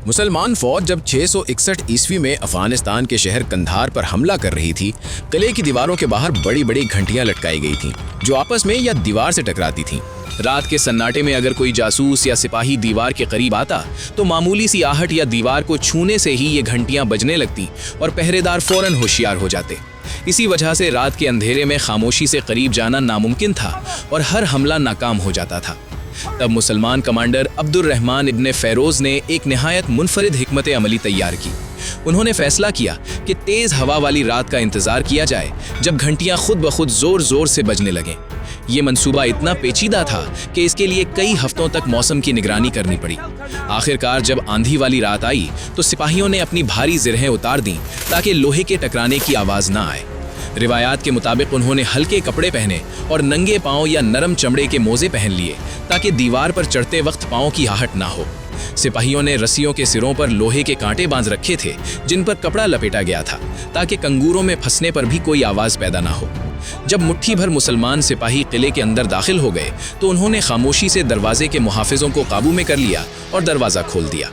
مسلمان فوج جب 661 عیسوی میں افغانستان کے شہر قندھار پر حملہ کر رہی تھی، قلعے کی دیواروں کے باہر بڑی بڑی گھنٹیاں لٹکائی گئی تھیں جو آپس میں یا دیوار سے ٹکراتی تھیں۔ رات کے سناٹے میں اگر کوئی جاسوس یا سپاہی دیوار کے قریب آتا تو معمولی سی آہٹ یا دیوار کو چھونے سے ہی یہ گھنٹیاں بجنے لگتی اور پہرے دار فوراً ہوشیار ہو جاتے۔ اسی وجہ سے رات کے اندھیرے میں خاموشی سے قریب جانا ناممکن تھا اور ہر حملہ ناکام ہو جاتا تھا۔ تب مسلمان کمانڈر عبد الرحمن ابن فیروز نے ایک نہایت منفرد حکمت عملی تیار کی۔ انہوں نے فیصلہ کیا کہ تیز ہوا والی رات کا انتظار کیا جائے جب گھنٹیاں خود بخود زور زور سے بجنے لگیں۔ یہ منصوبہ اتنا پیچیدہ تھا کہ اس کے لیے کئی ہفتوں تک موسم کی نگرانی کرنی پڑی۔ آخرکار جب آندھی والی رات آئی تو سپاہیوں نے اپنی بھاری زرہیں اتار دیں تاکہ لوہے کے ٹکرانے کی آواز نہ آئے۔ روایات کے مطابق انہوں نے ہلکے کپڑے پہنے اور ننگے پاؤں یا نرم چمڑے کے موزے پہن لیے تاکہ دیوار پر چڑھتے وقت پاؤں کی آہٹ نہ ہو۔ سپاہیوں نے رسیوں کے سروں پر لوہے کے کانٹے باندھ رکھے تھے جن پر کپڑا لپیٹا گیا تھا تاکہ کنگوروں میں پھنسنے پر بھی کوئی آواز پیدا نہ ہو۔ جب مٹھی بھر مسلمان سپاہی قلعے کے اندر داخل ہو گئے تو انہوں نے خاموشی سے دروازے کے محافظوں کو قابو میں کر لیا اور دروازہ کھول دیا۔